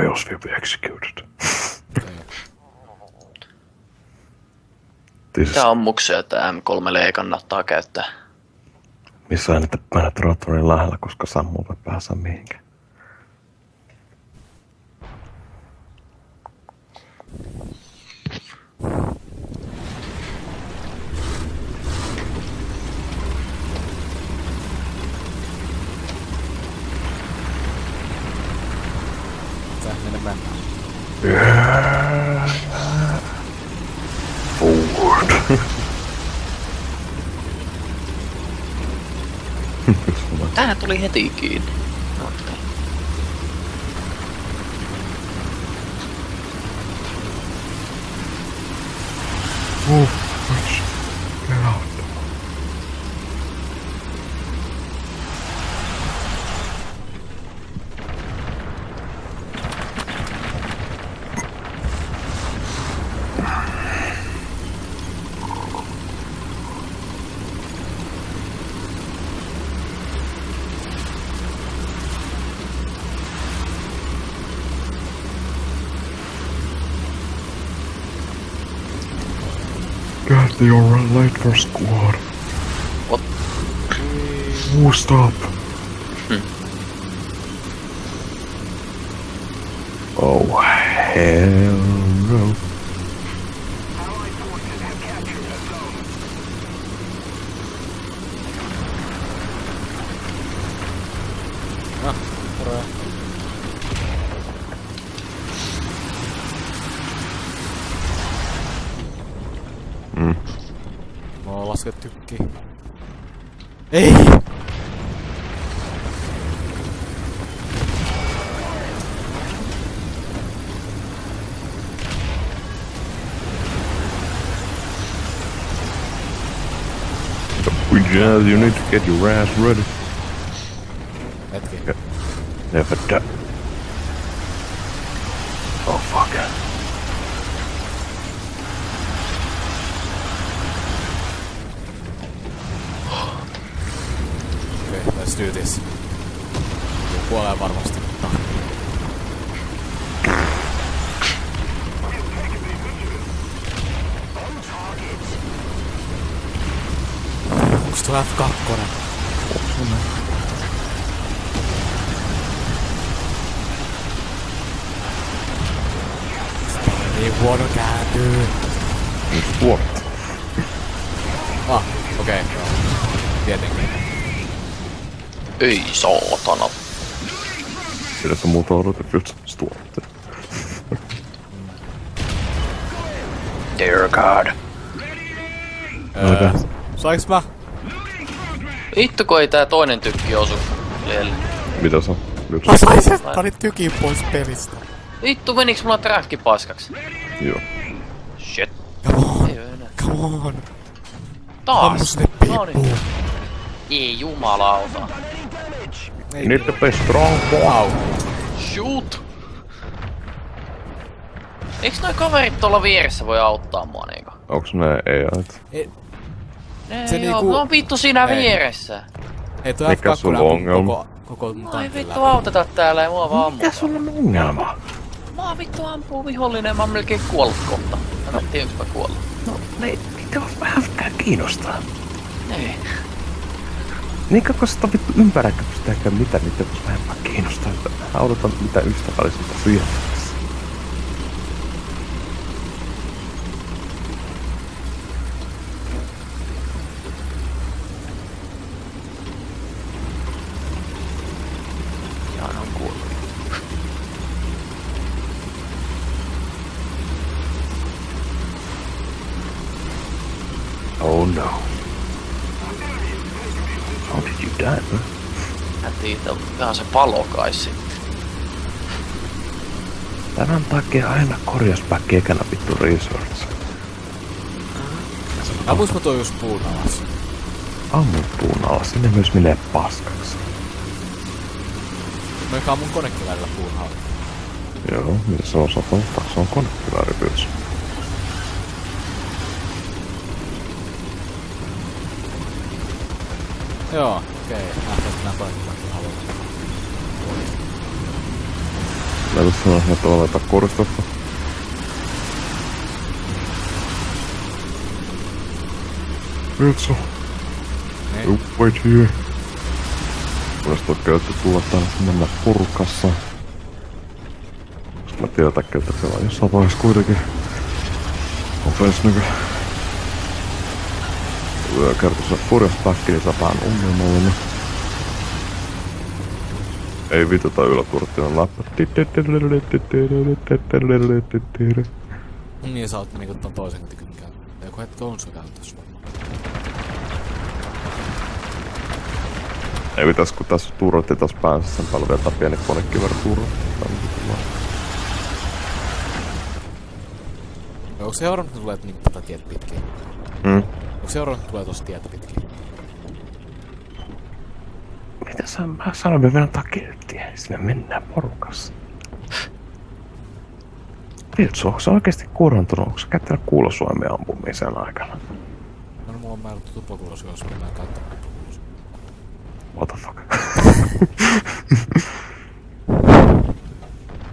chaos will be executed. Mitä ammuksia, että M3 kannattaa käyttää? Missä aina mennä rotorin lähellä, koska sammuu ei pääse mihinkään. Menemään. Forward. Tämähän tuli heti kiinni. Okay. Get out. God, you're late for squad. What? Oh, stop. Oh, hell no. Ah, poroja. Mä lasket tykki. Ei! Jazz, you need to get your ass ready. Hetki. Never die. Oh fuck. Okay, let's do this. Kuolee varmasti, mutta... Onks tuo F2? Niin huono kääntyy. What? Ah, okei. Okay. Tietenkin. Ei saatana. Pidätkö muuta odotetyt stuotteet? Dear God. Saiks mä? Vittu kun ei tää toinen tykki osu lielle. Mitä sä? Nyt Mä sain sen panin tykin pois pelistä. Vittu meniks mulla träkki paskaksi? Joo. Shit. Come on, Ei oo enää. come on. Taas. Ammu sinne piippuun. Ei jumalauta. Ei. Need to be strong boy. Au. Shoot. Eiks noi kaverit tuolla vieressä voi auttaa mua niinku? Onks nää AI-t? Ei. Ne Se ei niinku- oo, no vittu siinä Ei. vieressä. Ei tuo Mikä F2 sulla ampuu ongelma? koko Ai tankin vittu läpi. auteta täällä ja mua vaan ammuu. Mikä sulla on ongelma? Mua vittu ampuu vihollinen, mä oon melkein kuollut kohta. Mä en tiedä, onks mä kuollut. No, niitä on vähänkään kiinnostaa. Ei. Niin kako sitä vittu ympärääkään mitä niitä vois vähempää kiinnostaa. Mä odotan mitä ystävällisyyttä syömässä. Jaan on kuollut. Oh no. How did you die, bro? Mä en tiedä, mikä se palo kai sitten. Tämän takia aina korjauspäkki ekana vittu resource. Ammuis mä toi just puun alas. Ammun puun alla, sinne myös menee paskaksi. Mä eikä ammun konekivärillä puun alla. Joo, mitä se on sattunut? Se on konekivääri myös. Joo, okei. Nähtäis nää konekivärillä haluaa. Mä en sanoa, että on laittaa koristusta. Vitsu. You wait here. Voisi käyttö tulla täällä mennä porukassa. Koska mä tiedän, että siellä on jossain vaiheessa kuitenkin offense niinku kertossa Furious Backini tapaan ongelmallinen. Ei vitota yläturttina nappa. Niin sä oot niinku ton toisen tykyn käyttää. Joku hetki on sun käytössä. Ei pitäis kun tässä turrotti taas päänsä sen päällä vielä pieni konekiväri turrotti. Onko seurannut, että tulee niinku tätä tietä pitkin? Onko seurannut, että tulee tossa tietä pitkin? Mitä sä sanoin, me mennään takilttiin. Sinne mennään porukassa. Viltsu, onko sä oikeesti kuurantunut? Onko sä käyttänyt kuulosuoimia ampumisen aikana? No mulla on määrätty tuplakuulosuoja, jos mä en käyttänyt tuplakuulosuoja. What the fuck?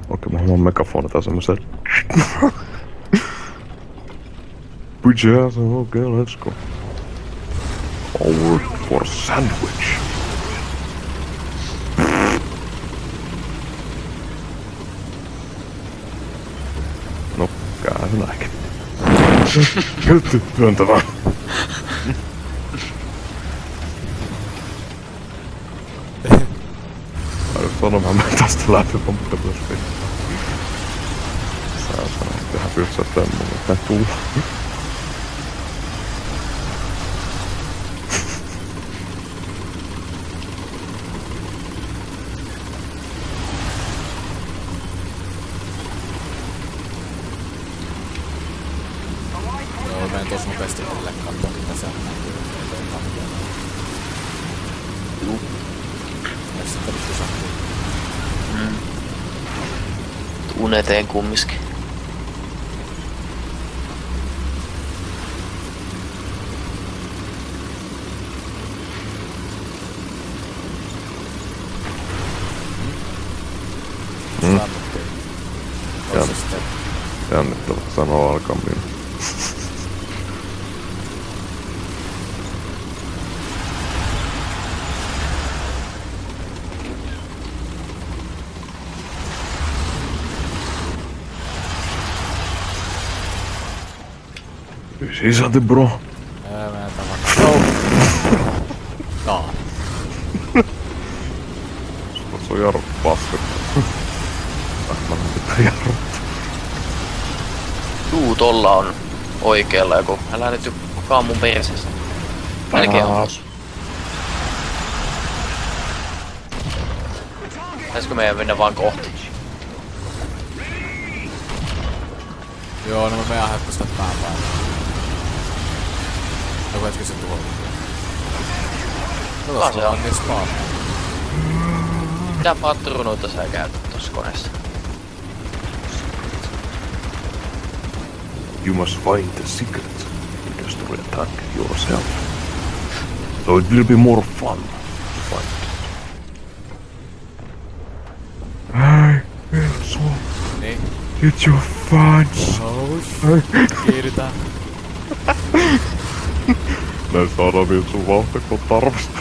Okei, mulla on megafoni tai semmosen. Put your ass on, okay, let's go. Forward for sandwich. No, käy näinkin. Kyllä työntävää. Mä just sanomaan, mä tästä läpi pomppelusti. Sä sanoit tehdä pyrsästä, mulla ei tuu. Joo, menen tos nopeasti tälle katsoa, mitä se on. Juu. Ja sitten vittu sattuu. Tuun eteen kummiskin. Saannuttiin. Ois se sitten... Jännittävä sanoa alkaminen. Sisälti bro. Mennään tavan. Kaa. Se on jarru paskat. Mä pitää jarru. Juu, tolla on oikealla joku. Älä nyt kukaan mun perseessä. Melkein on pois. Pitäisikö meidän mennä vaan kohti? Joo, no mä menen aiheuttamaan sitä pään päälle. Joku hetki se tuolla. Kuka se on? Niin spawn. Mitä patruunoita sä käytät tossa koneessa? You must find the secret. Just to attack yourself. So it will be more fun to find. Hey, Viltsu. Niin. Get your fans. Kiiritään. Näin saadaan Viltsun vauhtekon tarvasta.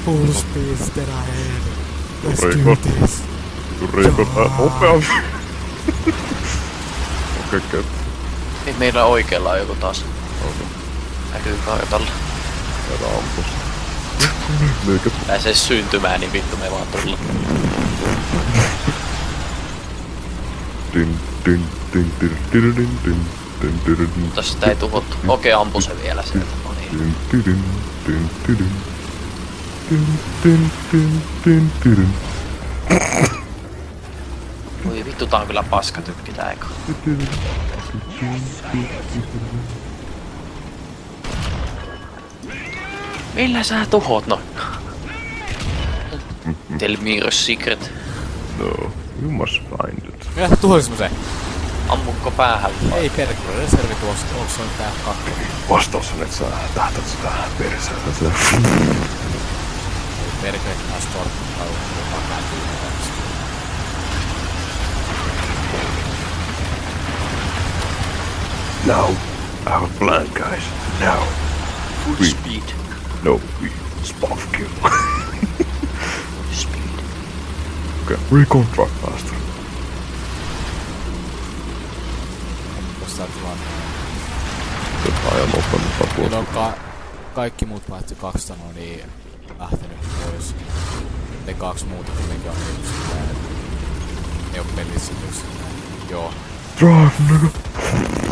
Full speed, then ahead. Let's Riikon. do this. Riikon nopeammin. Okei, Niin meillä oikealla on joku taas. Näkyy kartalla. Meillä ampus. Liiket. Pääsee syntymään, niin vittu me vaan tulla. Din, din, din, din, din, din, din, din, din, din. Mutta sitä ei tuhottu. Okei, ampu se vielä sieltä. No niin. Din, din, din, din, din. Din, din, din, din, din. Voi vittu, tää on kyllä paskatykki tää eka. Millä sä tuhot noin? Tell me your secret. No, you must find it. Minä tuhoisin semmosen. Ammukko päähän vai? Ei perkele, reservi tuossa. Onks se on tää kakko? Vastaus on, että sä tähtät sitä perseellä. Sitä. Perkele, tää stormut tai jopa kääntyy. Now, our plan, guys. Now. Full We- speed. No, we spot kill. Speed. Okay, reconstruct faster. Tuossa tilanne. Ajan nopeammin Meillä on kaikki muut paitsi 2 sanoo niin lähtenyt pois. Ne 2 muuta kuitenkin on niin silleen, että ne on pelissä just silleen. Joo. Drive, nigga.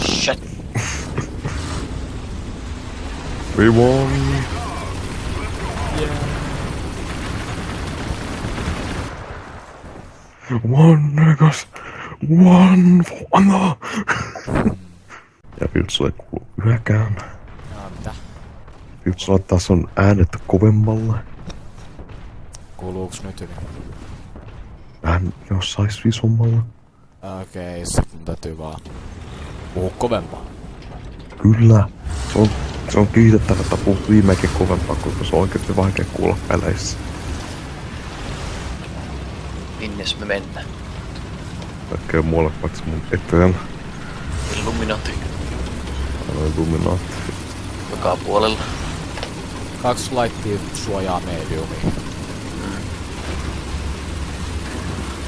Shit. We won. One niggas. One for no. Ja Viltsu ei kuulu yhäkään. Jaa, mitä? Viltsu laittaa sun äänet kovemmalle. Kuuluuks nyt yli? Vähän jossain isommalla. Okei, sitten täytyy vaan puhua kovempaa. Kyllä. Se on kiitettävä, että puhut viimeinkin kovempaa, koska se on oikeesti vaikea kuulla peleissä. Minnes me mennään? Kaikkea muualle paitsi mun eteen. Illuminati. Aloin luminaatti. Joka puolella. 2 laittia suojaa mediumiin.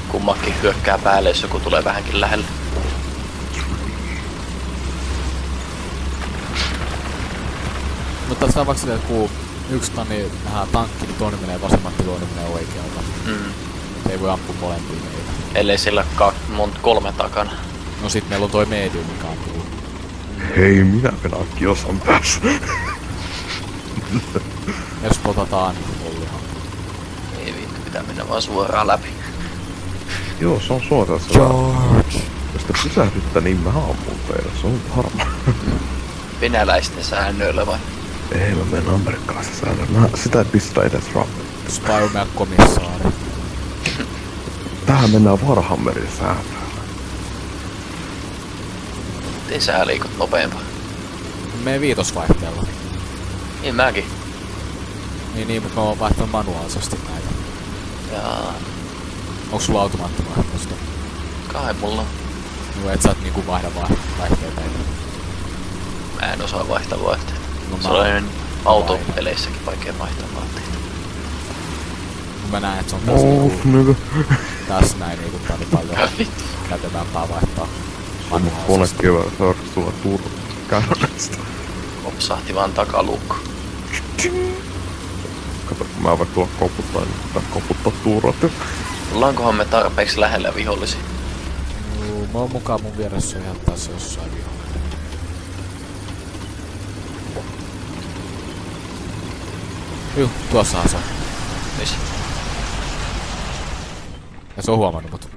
Kummakin hyökkää päälle, jos joku tulee vähänkin lähelle. Mutta tässä on vaikka silleen, kun yksi tani nähdään tankki, niin toinen menee vasemmalta ja toinen menee oikealta. Ei voi ampua molempia meitä. Ellei sillä 3 takana. No sit meillä on toi medium, mikä ampuu. Hei, minä pelaan kiosan päässä. Jos potataan, niin ollihan. Ei vittu, pitää mennä vaan suoraan läpi. Joo, se on suoraan se. George! Jos te pysähdytte, niin mä ammun teille. Se on harma. Venäläisten säännöillä vai? Ei, mä menen amerikkalaisen säännöllä. Sitä ei pistä edes rappia. Spy on meidän komissaari. Tähän mennään Warhammerin säännöllä. Ei sä liikut nopeampaa. Mene viitosvaihteella. Niin mäkin. Niin, mutta mä oon vaihtanut manuaalisesti näitä. Jaa. Onks sulla automaattivaihtoista? Kai mulla. No et sä et niinku vaihda vaihteita. Mä en osaa vaihtaa vaihteita. No, Se on autopeleissäkin vaikea vaihtaa vaatteita. Mä näen, et se on tässä niinku... nigga. Tässä näin niinku paljon paljon Vittu. kätevämpää vaihtaa Kone manuaalisesti. keväällä seuraavaksi tulla turva. Käynnestä. Kopsahti vaan takaluukku. Kato, kun mä vaikka tulla koputtaa, niin pitää koputtaa tuurat. Ollaankohan me tarpeeksi lähellä vihollisia? Mä oon mukaan mun vieressä ihan taas jossain vihollinen. Juu, tuossahan se on. Missä? Ja se on huomannut mut.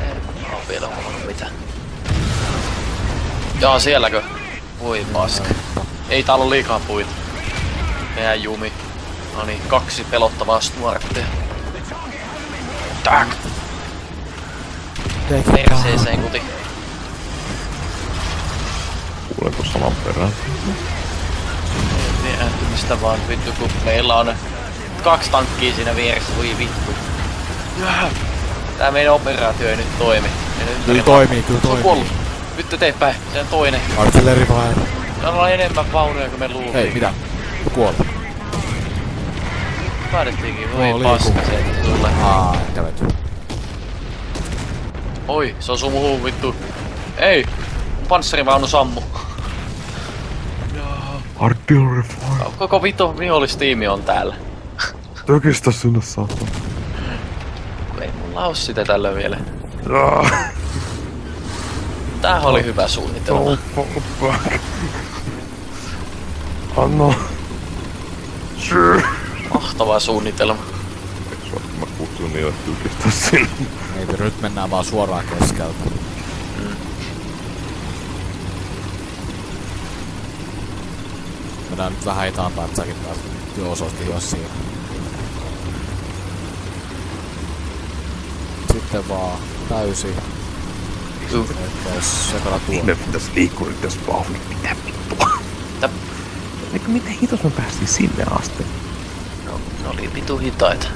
En oo vielä huomannut mitään. Jaa, sielläkö? Voi paska. Ei täällä oo liikaa puita. Meidän jumi. Noniin, 2 pelottavaa stuarttia. Tak! Perseeseen kuti. Kuulenko saman perään? Mistä vaan vittu, kun meillä on 2 tankkia siinä vieressä, voi vittu. Tää meidän operaatio ei nyt toimi. Kyllä toimii. Se on kuollut. Vittu eteenpäin, se on toinen. Artilleri vai? Täällä on enemmän vaunuja kuin me luultiin. Hei, mitä? Kuoli. Päädettiinkin, voi Oli paska joku. se, että tulee. Kävety. Oi, se osuu muuhun vittu. Ei! Mun panssarivaunu sammu. Artillery fire. Koko vittu vihollistiimi on täällä. Tökistä sinne saatana. Ei mulla oo sitä tällä vielä. Tämähän oli hyvä suunnitelma. Don't fall back. Anna. Sure. Mahtava suunnitelma. Eikö vaikka mä kutsun niille tykistä sinne? Ei, nyt mennään vaan suoraan keskeltä. Mennään nyt vähän hitaampaa, että säkin taas jo osoitti siinä. Sitten vaan täysi. Että jos sekana tuo. Me pitäis liikkurit jos vauhdit. Mitä vittua? Mitä? Miten hitos me päästiin sinne asti? No, ne oli vitu hitaita.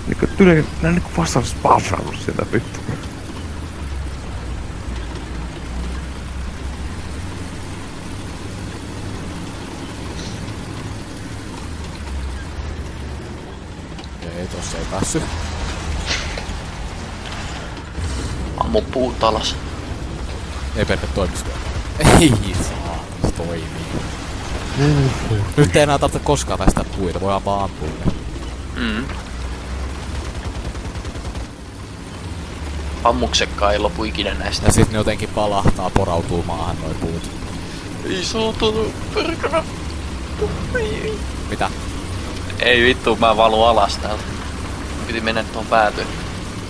Niinku tyyli, nää niinku vasta spawnannut sieltä vittu. tossa ei päässyt. Ammu puut alas. Ei perkele toimisiko. Ei saa, se toimii. Nyt ei enää tarvitse koskaan päästä puita, voidaan vaan ampua ne. Ammuksekkaan ei lopu ikinä näistä. Ja sit ne jotenkin palahtaa, porautuu maahan noi puut. Ei suutunut, perkele. Mitä? Ei vittu, mä valun alas täältä. Piti mennä tuon päätyyn.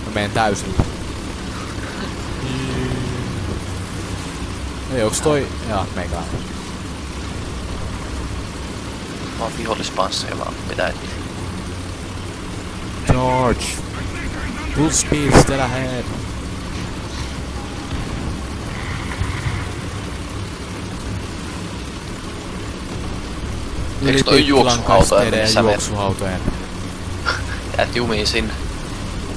Mä menen täysillä. Ei onks toi... Jaa, meikään. Mä oon vihollispansseri vaan, mitä etsiä. George! Full speed, still ahead! Eiks toi juoksuhautoja, missä menet? Juoksuhautojen. Jäät jumiin sinne.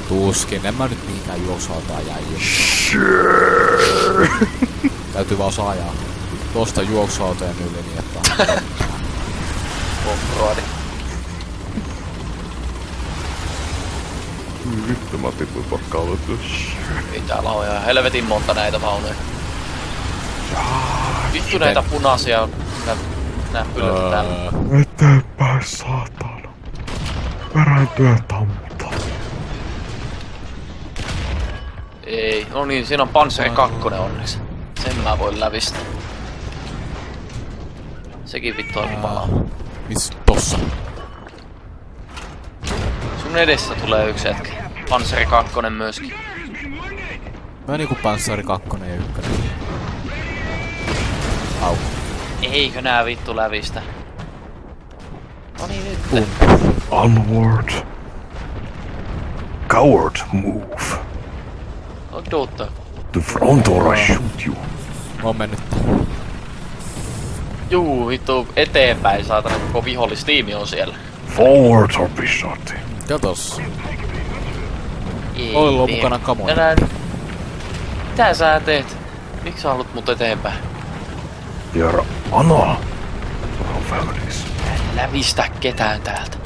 Tuskin, en mä nyt mihinkään juoksuhautaa jäi Täytyy vaan osaa ajaa. Tosta juoksuhautojen yli niin, että... Offroadi. Vittu mä tipuin pakkautettu. Ei täällä oo ihan helvetin monta näitä vaunuja. Vittu näitä punaisia näppylöitä täällä. Eteenpäin, saatana. Perääntyä tammutta. Ei, no niin, siinä on Pansseri 2 onneksi. Sen mä voin lävistä. Sekin vittu on palaa. Missä tossa? Sun edessä tulee yksi hetki. Pansseri 2 myöskin. Mä niinku Panssari 2 ja 1. Au. Eikö nää vittu lävistä? No niin nyt. Onward. Coward move. No doutta. The front or I shoot you. Mä oon mennyt. Juu, vittu eteenpäin saatana, koko vihollistiimi on siellä. Forward or be shot. Katos. Ei, Oilla on mukana kamoja. Mitä sä teet? Miksi sä haluat mut eteenpäin? You're Anna. Families. Lävistä ketään täältä.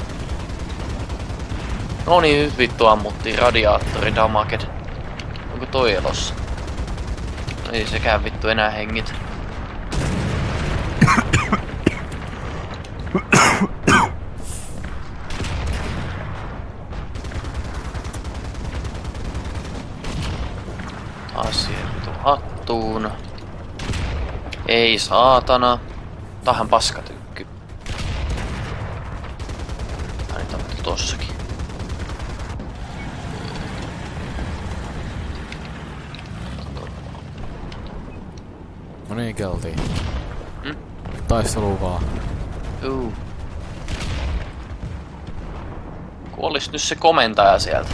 No niin, nyt vittu ammuttiin radiaattori damaked. Onko toi elossa? Ei sekään vittu enää hengit. Asioitu hattuun. Ei saatana. Tähän paskatykky. Tää nyt on tossakin. No niin, keltiin. Taistelu vaan. Kuolis nyt se komentaja sieltä.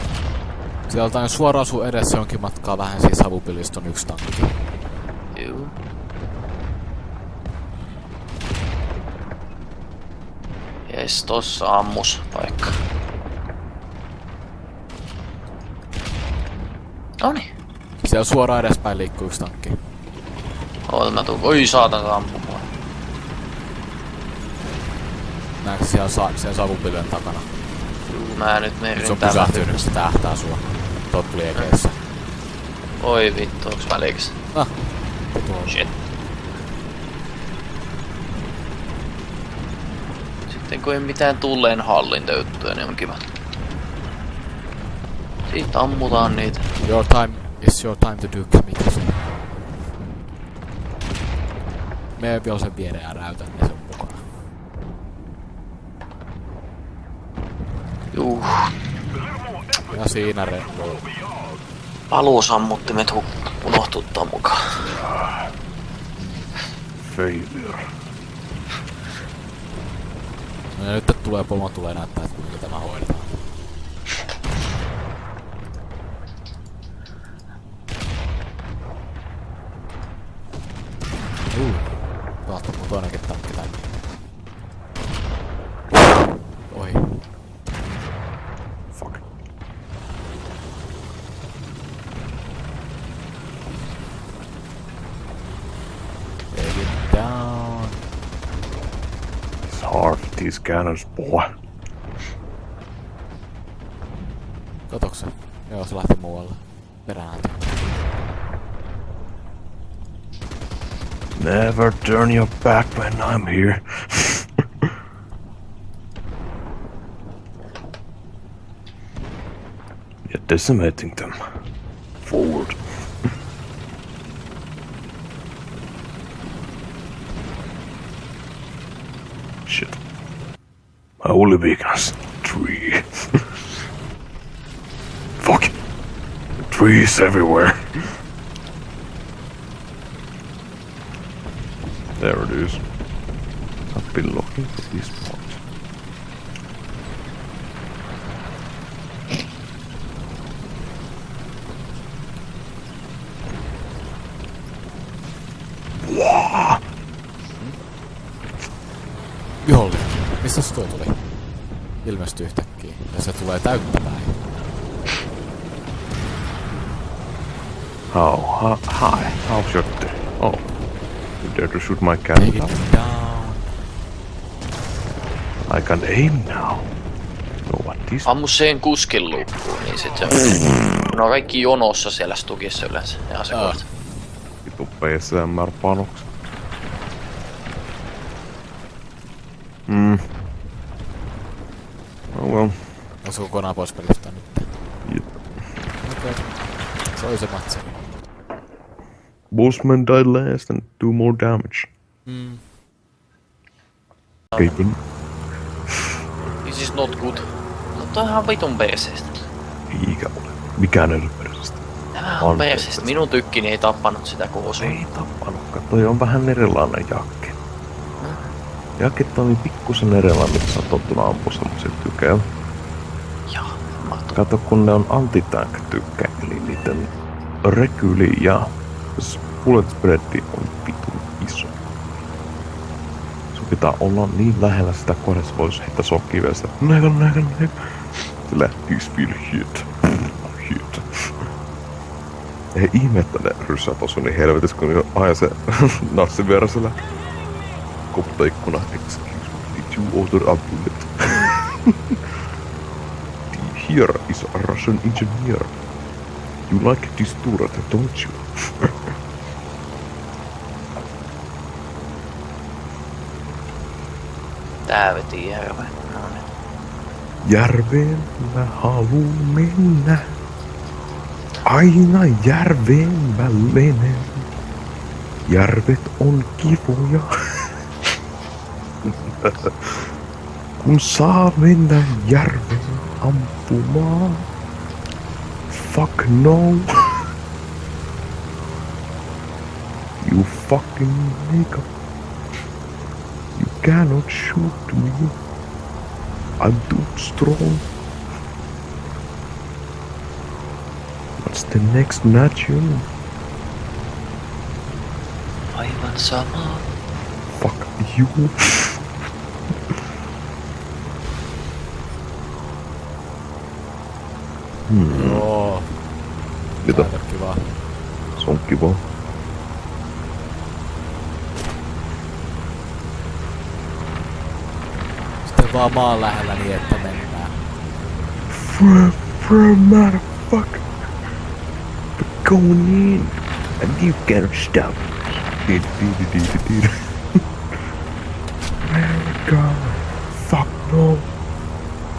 Sieltä on suoraan sun edessä jonkin matkaa vähän siis savupiliston yksi tankki. Juu. Jes, tossa ammus paikka. Noniin. Siellä suoraan edespäin liikkuu yksi tankki. Oota mä tuun. Oi saatana ampumaan. Näetkö siellä savupilven takana? Juu, mä nyt merin Se on pysähtynyt, se tähtää sua. Tot liekeissä. Oi vittu, onks mä liikas? Shit. Sitten kun ei mitään tulleen hallintojuttuja, niin on kiva. Siitä ammutaan niitä. Your time is your time to do kamikaze. Mene vielä sen viereen ja räytä ne sen mukana. Juu. Ja siinä Paluusammuttimet unohtuttaa mukaan. Failure. No ja nyt tulee pomo tulee näyttää, että kuinka tämä hoidetaan. Tahto mun toinenkin tankki tänne. Oi. Fuck. Take it down. It's hard with these cannons, boy. Joo, se lähti muualle. Perään. Never turn your back when I'm here. You're decimating them. Forward. Shit. Holy beacons. Tree. Fuck. Trees everywhere. There it is. I've been looking for this spot. Wow. Vihollinen. Mistä se toi tuli? Ilmestyi yhtäkkiä. Ja se tulee täyttämään. Hi. How's your day? Oh. You dare to shoot my cannon? Take it down. I can aim now. No what this? Ammu sen kuskin lukkuun, niin sit se... No kaikki jonossa siellä stukissa yleensä. Ja se kohta. Vitu PSMR-panokset. Oh well. Onko se kokonaan pois pelistä nyt? Jep. Okei. Se oli se matsi. Bossman died last and do more damage. Keipin. This is not good. No toi on ihan vitun perseestä. Eikä ole. Mikään ei ole perseestä. Tää on perseestä. Minun tykkini ei tappanut sitä kun osui. Ei tappanutkaan. Toi on vähän erilainen jakke. Jakke toimii pikkusen erilainen, mitä sä oot tottunut ampua semmosia tykeillä. Jaa, mahtuu. Kato, kun ne on anti-tank-tykkä, eli niiden rekyli ja bullet spreadi on vitun iso. Sun pitää olla niin lähellä sitä kohdassa, että vois heittää sokkiin vielä sitä näkö. Sillä he's feel hit. Hit. Ei ihme, että ne ryssää tossa niin helvetis, kun ne ajaa se nassin verran sillä koputaikkuna. Excuse me, did you order a bullet? Here is a Russian engineer. You like this turret, don't you? Tää veti järve. No niin. Järveen mä haluun mennä. Aina järveen mä menen. Järvet on kivoja. Kun saa mennä järveen ampumaan. Fuck no. You fucking nigga. You cannot shoot me. I'm too strong. What's the next nation? Aivan sama. Fuck you. Joo. Mitä? Aika kivaa. Se on kiva. Sitten vaan maan lähellä niin, että mennään. From motherfucker. Going in. And you can't stop. America. Fuck no.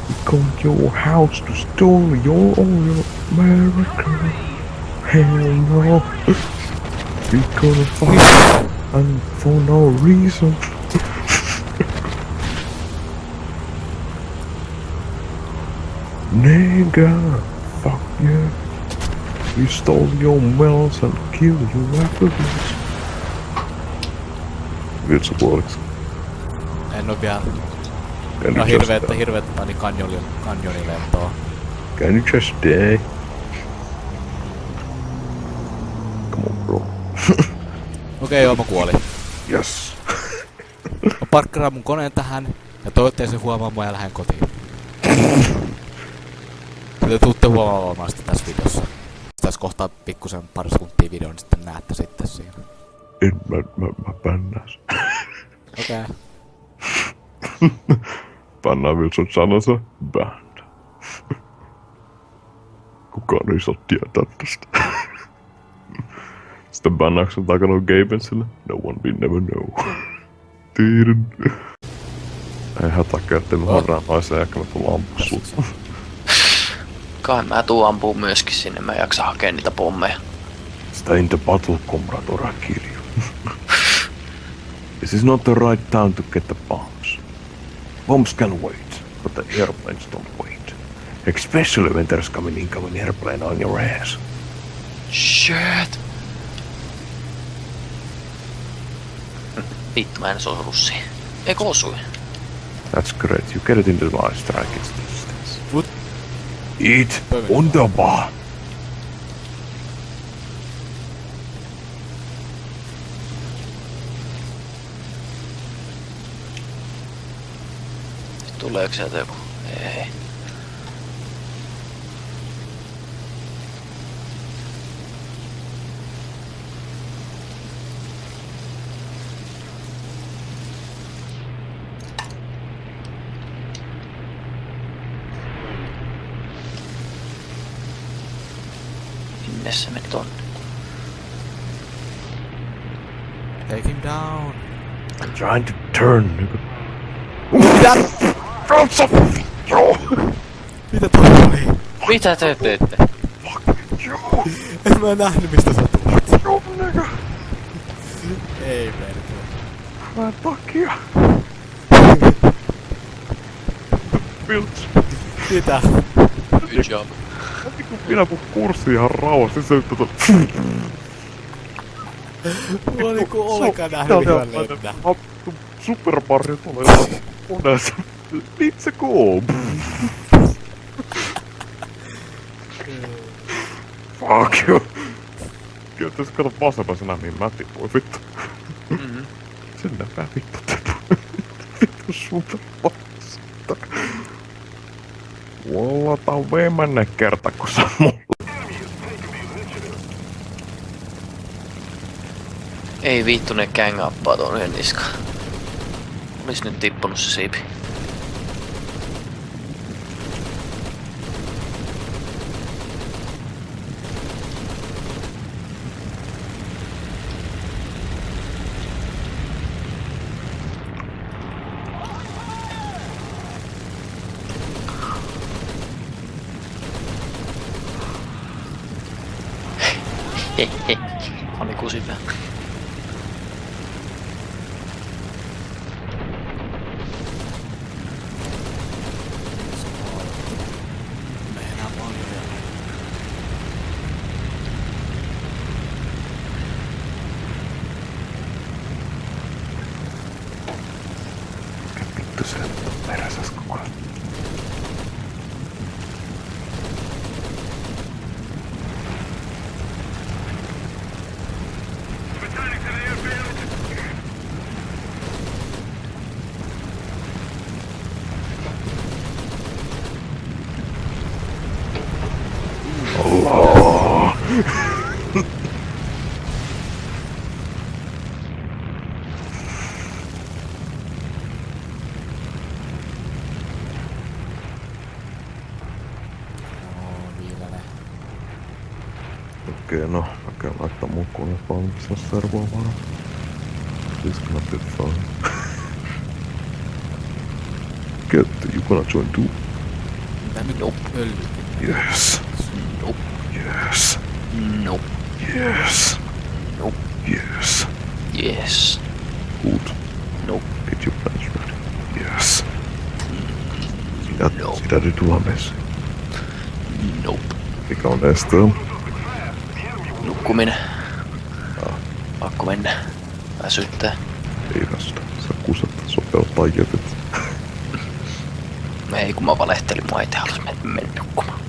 We come to your house to steal your oil. America. Hell no. We gonna fight. And for no reason. Nigga, fuck yeah. We stole your wells and killed you afterwards. Vitsi puoliksi. En oo vielä. Can No you just hirveet pani kanjonilentoa. Can you just die? Come on, bro. Okei, joo, mä kuolin. Yes. Mä parkkeraan mun koneen tähän, ja toivottavasti se huomaa mua ja lähden kotiin. Te tuutte huomaamaan sitä tässä videossa. Tässä kohtaa pikkusen pari sekuntia videon, niin sitten näette sitten siinä. Mä bännäs. Okei. Pannaan Wilson sanansa band. kukaan ei saa tietää tästä. Sitten bännäyksen takana on Gabensille. No one will never know. Tiedän. Ei hätäkään, ettei me harraan naisen eikä me tulla ampua sut. Kai mä tuun ampuu myöskin sinne, mä en jaksa hakea niitä pommeja. Stay in the battle, comrade, or I kill you. This is not the right time to get the bombs. Bombs can wait, but the airplanes don't wait. Especially when there's coming incoming airplane on your ass. Shit! Vittu, mä en osunut siihen. Eikö osui? That's great, you get it into my strike distance. What? Eat wunderbar! Tuleeko sieltä joku? Ei. Minne se meni tonne? Take him down. I'm trying to turn, nigga. Mitä? Mitä toi? Mitä te teette? En mä nähnyt mistä sä tulit. Joo, nigga. Ei perkele. Mä takia. Pilts. Mitä? Good job. Minä mun kurssi ihan rauhassa, se Mulla oli ku ollenkaan nähnyt ihan lennä. Super Mario tulee unessa. Let's go! Fuck you! Kyllä tässä kato vasemmassa näin, mihin mä tipuin, vittu. Sinne mä vittu tipuin. Vittu Super Mario. Mulla tää on viimeinen kerta, kun sä mulla. Ei vittu, ne gängappaa tuon yhden niskaan. Olis nyt tippunut se siipi. Hehe. Oli kusipää. Meinaa paljon. Vittu se on perässäs koko ajan. Allah! Viilainen. Okei, no, mä käyn laittaa mun kone valmiiksi servoa varmaan. This gonna be fun. Get, you gonna join too? Mitä nyt öljy? Yes. Nope. Yes. Nope. Yes. Nope. Yes. Yes. Good. Nope. Get your plans ready. Yes. No. Sitä täytyy tulla messiin. Nope. Mikä on esteen? Nukkuminen. Pakko mennä. Väsyttää. Ei väsytä. Sä kusat sopeuttaa jetet. Ei kun mä valehtelin, mä itse halus mennä nukkumaan.